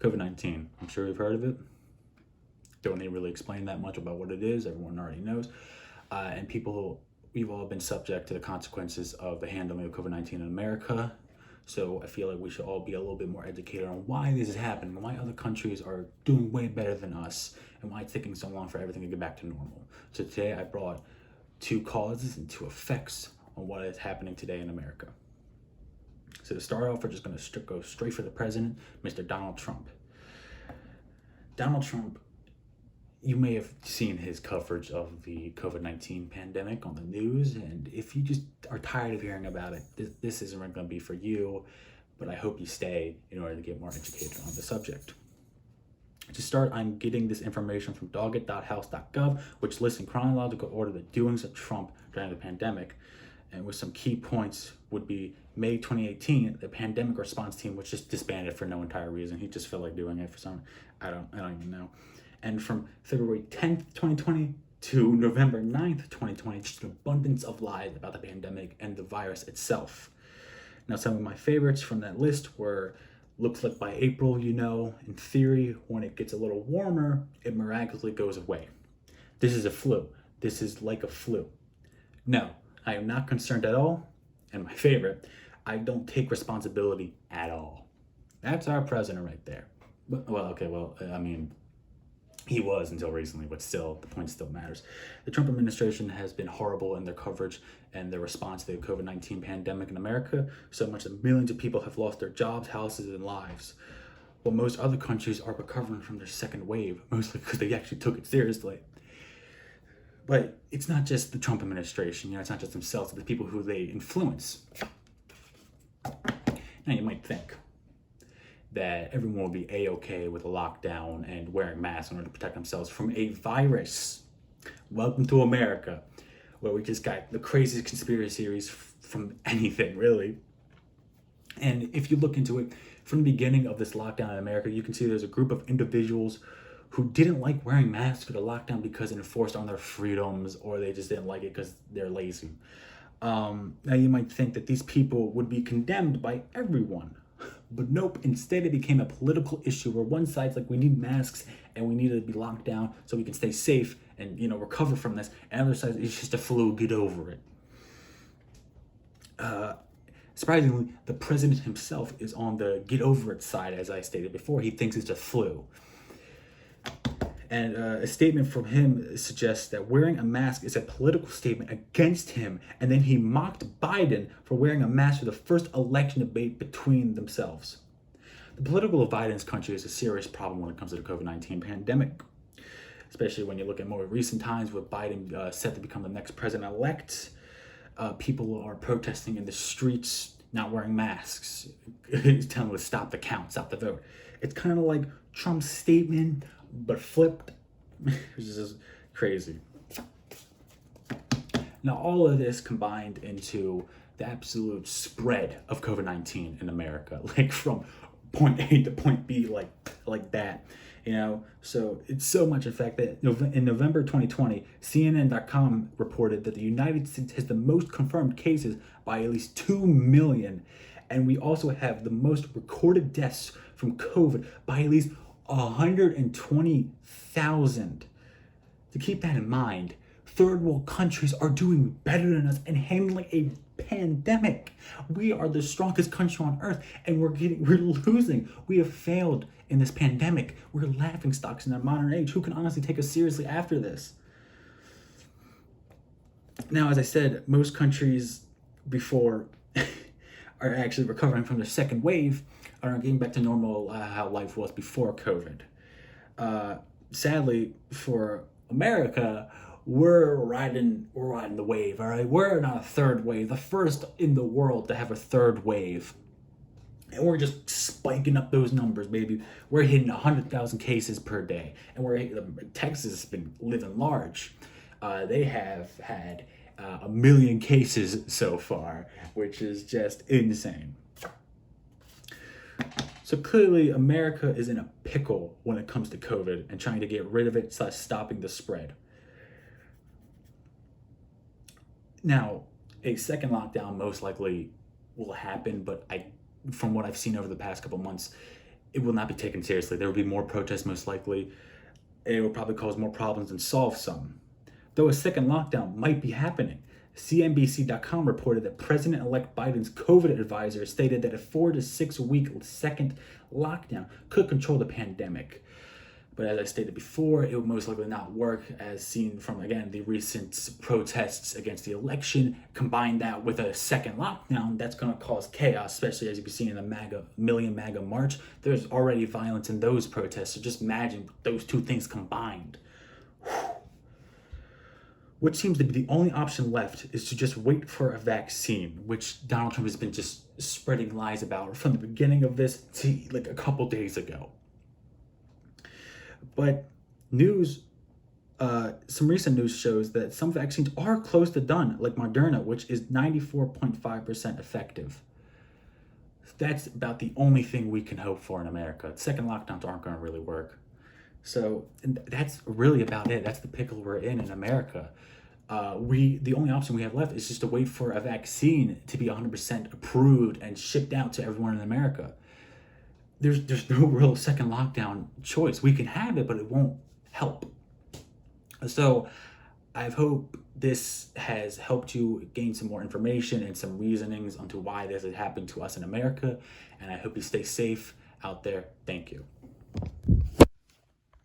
COVID-19. I'm sure you've heard of it. Don't need to really explain that much about what it is. Everyone already knows. And people, we've all been subject to the consequences of the handling of COVID-19 in America. So I feel like we should all be a little bit more educated on why this is happening, why other countries are doing way better than us, and why it's taking so long for everything to get back to normal. So today I brought two causes and two effects on what is happening today in America. So to start off, we're just going to go straight for the president, Mr. Donald Trump. Donald Trump, you may have seen his coverage of the COVID-19 pandemic on the news, and if you just are tired of hearing about it, this isn't going to be for you, but I hope you stay in order to get more educated on the subject. To start, I'm getting this information from doggett.house.gov, which lists in chronological order the doings of Trump during the pandemic, and with some key points would be May 2018, the pandemic response team was just disbanded for no entire reason. He just felt like doing it for some, I don't even know. And from February 10th, 2020 to November 9th, 2020, just an abundance of lies about the pandemic and the virus itself. Now, some of my favorites from that list were, looks like by April, in theory, when it gets a little warmer, it miraculously goes away. This is a flu. This is like a flu. No, I am not concerned at all. And my favorite, I don't take responsibility at all. That's our president right there. He was until recently, but still, the point still matters. The Trump administration has been horrible in their coverage and their response to the COVID-19 pandemic in America, so much that millions of people have lost their jobs, houses, and lives. While most other countries are recovering from their second wave, mostly because they actually took it seriously. But it's not just the Trump administration, it's not just themselves, it's the people who they influence. Now, you might think that everyone will be a-okay with a lockdown and wearing masks in order to protect themselves from a virus. Welcome to America, where we just got the craziest conspiracy theories from anything, really. And if you look into it, from the beginning of this lockdown in America, you can see there's a group of individuals who didn't like wearing masks for the lockdown because it enforced on their freedoms, or they just didn't like it because they're lazy. Now you might think that these people would be condemned by everyone, but nope, instead it became a political issue where one side's like, we need masks and we need to be locked down so we can stay safe and, recover from this. And the other side, it's just a flu, get over it. Surprisingly, the president himself is on the get over it side, as I stated before. He thinks it's a flu. And a statement from him suggests that wearing a mask is a political statement against him, and then he mocked Biden for wearing a mask for the first election debate between themselves. The political divide in this country is a serious problem when it comes to the COVID-19 pandemic, especially when you look at more recent times with Biden set to become the next president-elect. People are protesting in the streets, not wearing masks, telling them to stop the count, stop the vote. It's kind of like Trump's statement, but flipped. It's just crazy. Now, all of this combined into the absolute spread of COVID-19 in America, like from point A to point B, like that, So it's so much, in fact, that in November 2020, CNN.com reported that the United States has the most confirmed cases by at least 2 million, and we also have the most recorded deaths from COVID by at least 120,000. To keep that in mind, third world countries are doing better than us in handling a pandemic. We are the strongest country on earth, and we're losing. We have failed in this pandemic. We're laughing stocks in our modern age. Who can honestly take us seriously after this? Now, as I said, most countries before are actually recovering from their second wave, are getting back to normal, how life was before COVID. Sadly, for America, we're riding the wave, all right? We're not a third wave, the first in the world to have a third wave. And we're just spiking up those numbers, baby. We're hitting 100,000 cases per day. And Texas has been living large. They have had 1 million cases so far, which is just insane. So clearly, America is in a pickle when it comes to COVID and trying to get rid of it, stopping the spread. Now, a second lockdown most likely will happen, but from what I've seen over the past couple months, it will not be taken seriously. There will be more protests most likely. It will probably cause more problems than solve some. Though a second lockdown might be happening, CNBC.com reported that President-elect Biden's COVID advisor stated that a 4 to 6 week second lockdown could control the pandemic. But as I stated before, it would most likely not work, as seen from, again, the recent protests against the election. Combine that with a second lockdown, that's going to cause chaos, especially as you can see in the Million MAGA March. There's already violence in those protests, so just imagine those two things combined. What seems to be the only option left is to just wait for a vaccine, which Donald Trump has been just spreading lies about from the beginning of this to like a couple days ago. But some recent news shows that some vaccines are close to done, like Moderna, which is 94.5% effective. That's about the only thing we can hope for in America. Second lockdowns aren't going to really work. So that's really about it. That's the pickle we're in America. The only option we have left is just to wait for a vaccine to be 100% approved and shipped out to everyone in America. There's no real second lockdown choice. We can have it, but it won't help. So I hope this has helped you gain some more information and some reasonings onto why this has happened to us in America. And I hope you stay safe out there. Thank you.